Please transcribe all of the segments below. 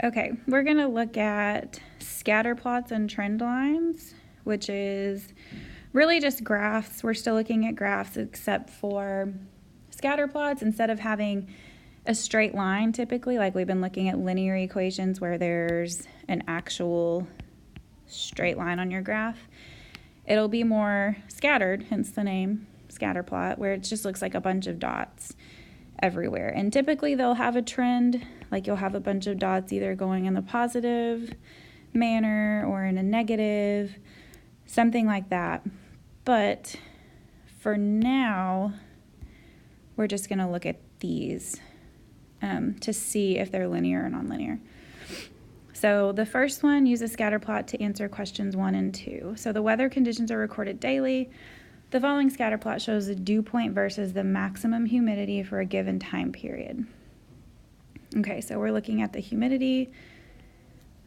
Okay, we're going to look at scatterplots and trend lines, which is really just graphs. We're still looking at graphs except for scatterplots. Instead of having a straight line typically, like we've been looking at linear equations where there's an actual straight line on your graph, it'll be more scattered, hence the name scatterplot, where it just looks like a bunch of dots everywhere. And typically they'll have a trend, like you'll have a bunch of dots either going in the positive manner or in a negative, something like that. But for now, we're just going to look at these to see if they're linear or nonlinear. So the first one, use a scatter plot to answer questions 1 and 2. So the weather conditions are recorded daily. The following scatter plot shows the dew point versus the maximum humidity for a given time period. Okay, so we're looking at the humidity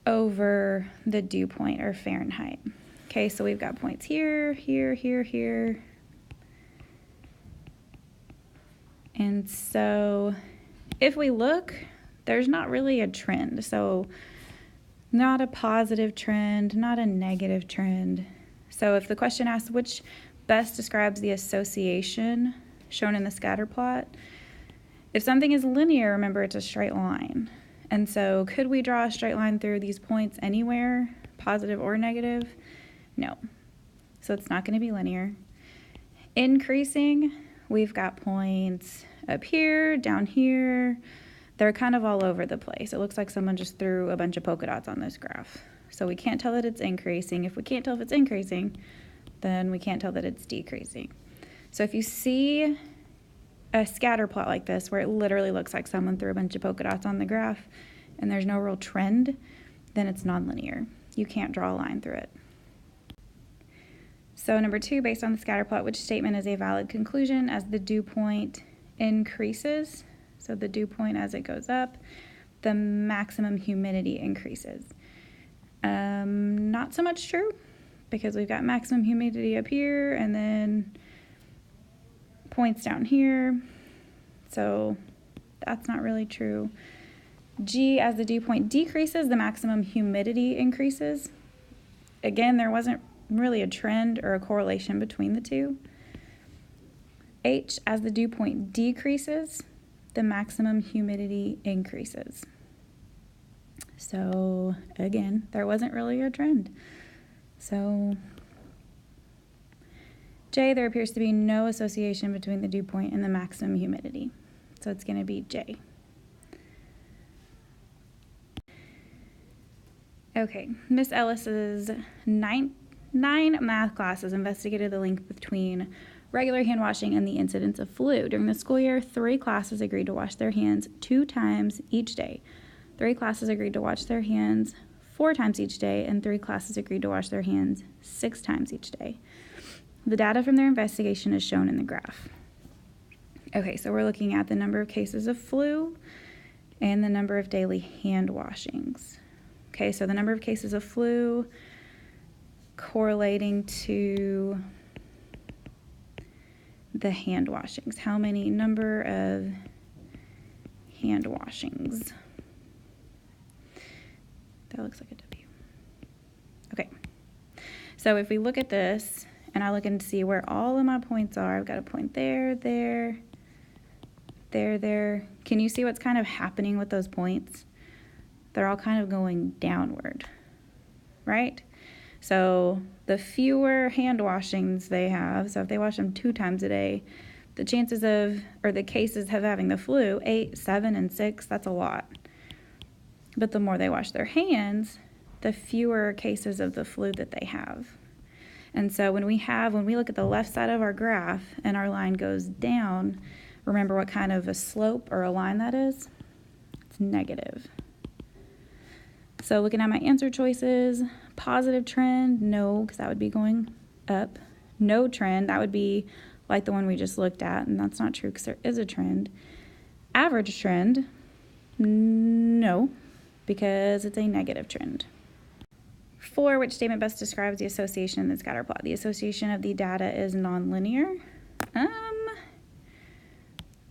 over the dew point, or Fahrenheit. Okay, so we've got points here, here, here, here. And so if we look, there's not really a trend. So not a positive trend, not a negative trend. So if the question asks which best describes the association shown in the scatter plot, if something is linear, remember it's a straight line. And so could we draw a straight line through these points anywhere, positive or negative? No. So it's not going to be linear. Increasing, we've got points up here, down here. They're kind of all over the place. It looks like someone just threw a bunch of polka dots on this graph. So we can't tell that it's increasing. If we can't tell if it's increasing, then we can't tell that it's decreasing. So if you see a scatter plot like this, where it literally looks like someone threw a bunch of polka dots on the graph and there's no real trend, then it's nonlinear. You can't draw a line through it. So number 2, based on the scatter plot, which statement is a valid conclusion as the dew point increases? So the dew point, as it goes up, the maximum humidity increases. Not so much true, because we've got maximum humidity up here and then points down here. So that's not really true. G, as the dew point decreases, the maximum humidity increases. Again, there wasn't really a trend or a correlation between the two. H, as the dew point decreases, the maximum humidity increases. So again, there wasn't really a trend. So J, there appears to be no association between the dew point and the maximum humidity. So it's going to be J. Okay, Miss Ellis's nine math classes investigated the link between regular hand washing and the incidence of flu. During the school year, 3 classes agreed to wash their hands 2 times each day. 3 classes agreed to wash their hands 4 times each day, and 3 classes agreed to wash their hands 6 times each day. The data from their investigation is shown in the graph. Okay, so we're looking at the number of cases of flu and the number of daily hand washings. Okay, so the number of cases of flu correlating to the hand washings. How many number of hand washings? That looks like a W. Okay, so if we look at this and I look and see where all of my points are, I've got a point there, there, there, there. Can you see what's kind of happening with those points? They're all kind of going downward, right? So the fewer hand washings they have, so if they wash them 2 times a day, the chances of, or the cases of having the flu, 8, 7, and 6, that's a lot. But the more they wash their hands, the fewer cases of the flu that they have. And so when we look at the left side of our graph and our line goes down, remember what kind of a slope or a line that is? It's negative. So looking at my answer choices, positive trend, no, because that would be going up. No trend, that would be like the one we just looked at, and that's not true because there is a trend. Average trend, no, because it's a negative trend. 4, which statement best describes the association in the scatter plot? The association of the data is nonlinear.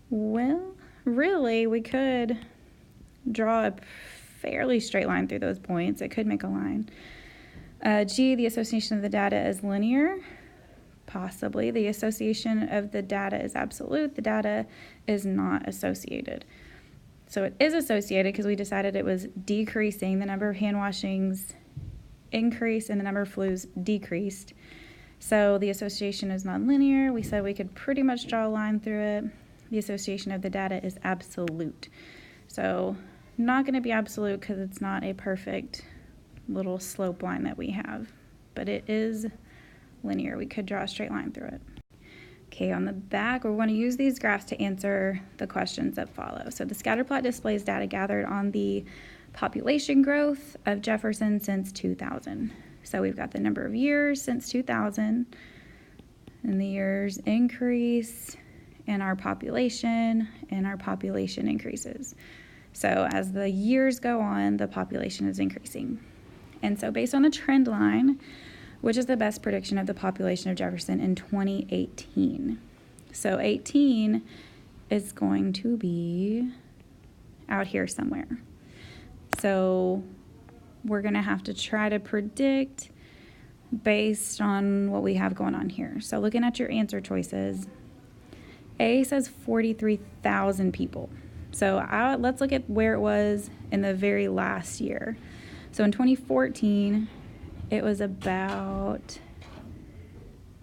Well, really, we could draw a fairly straight line through those points. It could make a line. G, the association of the data is linear. Possibly. The association of the data is absolute. The data is not associated. So it is associated because we decided it was decreasing. The number of hand washings increased and the number of flus decreased. So the association is nonlinear. We said we could pretty much draw a line through it. The association of the data is absolute. So not going to be absolute because it's not a perfect little slope line that we have, but it is linear. We could draw a straight line through it. Okay, on the back, we're going to use these graphs to answer the questions that follow. So the scatter plot displays data gathered on the population growth of Jefferson since 2000. So we've got the number of years since 2000, and the years increase, and our population increases. So as the years go on, the population is increasing. And so based on the trend line, which is the best prediction of the population of Jefferson in 2018? So 18 is going to be out here somewhere. So we're going to have to try to predict based on what we have going on here. So looking at your answer choices, A says 43,000 people. So let's look at where it was in the very last year. So in 2014, it was about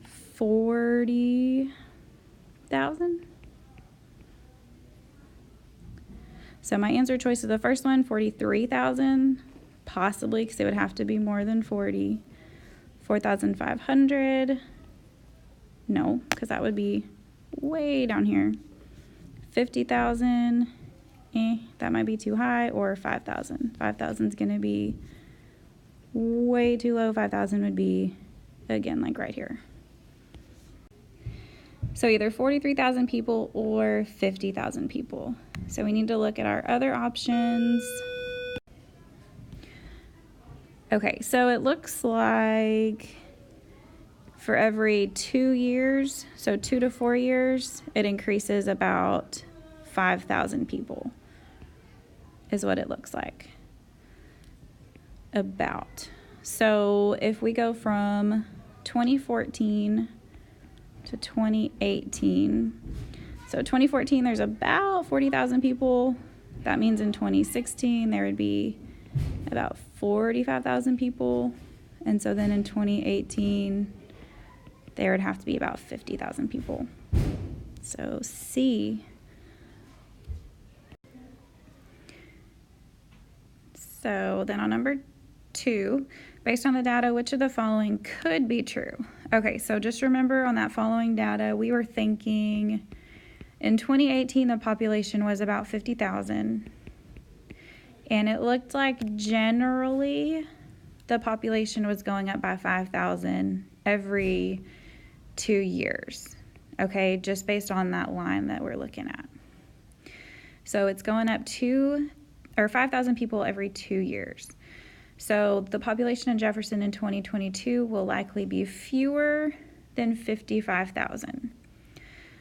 40,000. So my answer choice is the first one, 43,000, possibly because it would have to be more than 40. 4,500, no, because that would be way down here. 50,000, that might be too high, or 5,000. 5,000 is going to be way too low. 5,000 would be, again, like right here. So either 43,000 people or 50,000 people. So we need to look at our other options. Okay, so it looks like for every 2 years, so 2 to 4 years, it increases about 5,000 people is what it looks like. About. So if we go from 2014 to 2018, so 2014 there's about 40,000 people. That means in 2016 there would be about 45,000 people, and so then in 2018 there would have to be about 50,000 people. So C. So then on number 2, based on the data, which of the following could be true? Okay, so just remember on that following data, we were thinking in 2018 the population was about 50,000. And it looked like generally the population was going up by 5,000 every 2 years. Okay, just based on that line that we're looking at. So it's going up 5,000 people every 2 years. So the population in Jefferson in 2022 will likely be fewer than 55,000.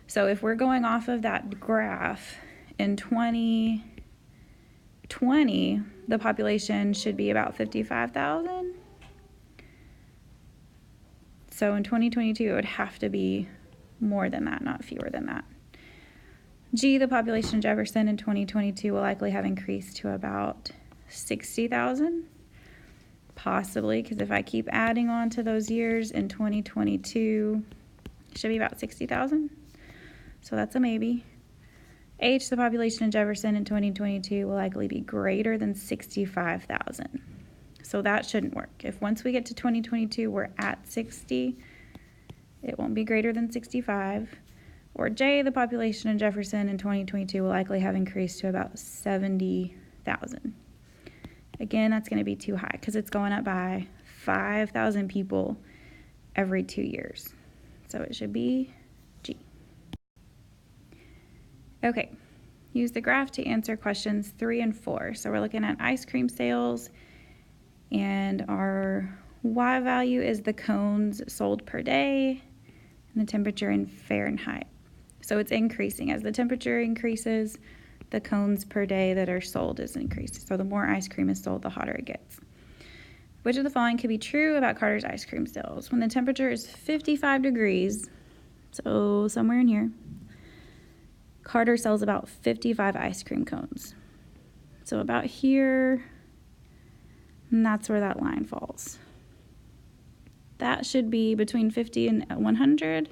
So if we're going off of that graph in 2020, the population should be about 55,000. So in 2022, it would have to be more than that, not fewer than that. G, the population in Jefferson in 2022 will likely have increased to about 60,000. Possibly, because if I keep adding on to those years in 2022, it should be about 60,000. So that's a maybe. H, the population in Jefferson in 2022 will likely be greater than 65,000. So that shouldn't work. If once we get to 2022, we're at 60, it won't be greater than 65. Or J, the population in Jefferson in 2022 will likely have increased to about 70,000. Again, that's going to be too high because it's going up by 5,000 people every 2 years. So it should be G. Okay, use the graph to answer questions 3 and 4. So we're looking at ice cream sales, and our Y value is the cones sold per day and the temperature in Fahrenheit. So it's increasing. As the temperature increases, the cones per day that are sold is increased. So the more ice cream is sold, the hotter it gets. Which of the following could be true about Carter's ice cream sales? When the temperature is 55 degrees, so somewhere in here, Carter sells about 55 ice cream cones. So about here, and that's where that line falls. That should be between 50 and 100.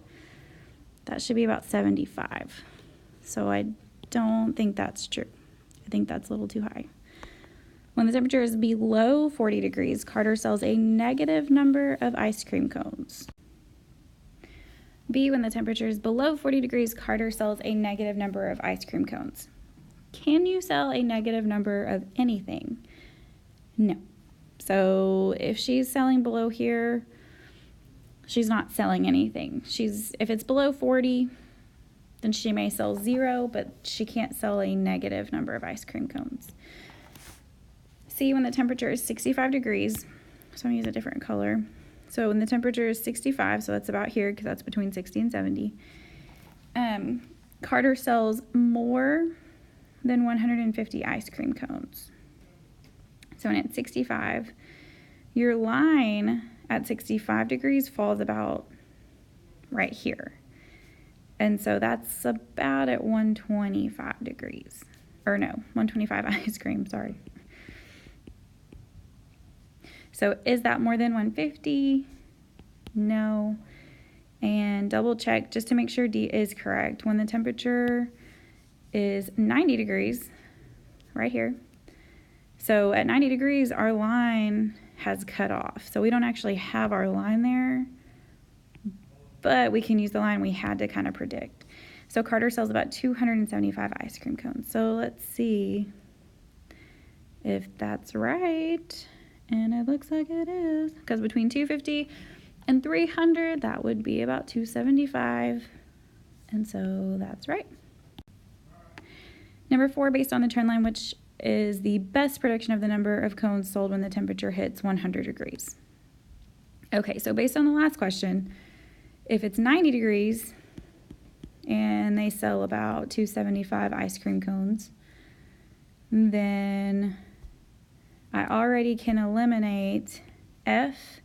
That should be about 75. So I don't think that's true. I think that's a little too high. When the temperature is below 40 degrees, Carter sells a negative number of ice cream cones. B, when the temperature is below 40 degrees, Carter sells a negative number of ice cream cones. Can you sell a negative number of anything? No. So if she's selling below here, she's not selling anything. If it's below 40, then she may sell 0, but she can't sell a negative number of ice cream cones. C, when the temperature is 65 degrees, so I'm going to use a different color. So when the temperature is 65, so that's about here because that's between 60 and 70, Carter sells more than 150 ice cream cones. So when it's 65, your line at 65 degrees falls about right here. And so that's about at 125 degrees. Or no, 125 ice cream, sorry. So is that more than 150? No. And double check just to make sure D is correct. When the temperature is 90 degrees, right here. So at 90 degrees, our line has cut off. So we don't actually have our line there, but we can use the line we had to kind of predict. So Carter sells about 275 ice cream cones. So let's see if that's right. And it looks like it is, because between 250 and 300, that would be about 275. And so that's right. Number 4, based on the trend line, which is the best prediction of the number of cones sold when the temperature hits 100 degrees. Okay, so based on the last question, if it's 90 degrees and they sell about 275 ice cream cones, then I already can eliminate F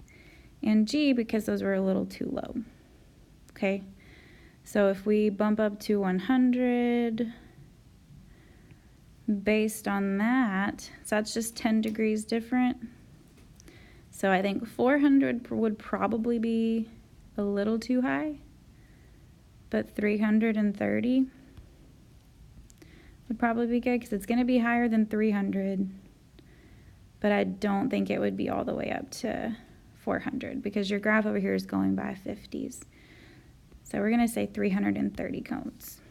and G because those were a little too low. Okay, so if we bump up to 100, based on that, so that's just 10 degrees different. So I think 400 would probably be a little too high, but 330 would probably be good because it's going to be higher than 300, but I don't think it would be all the way up to 400 because your graph over here is going by 50s. So we're going to say 330 cones.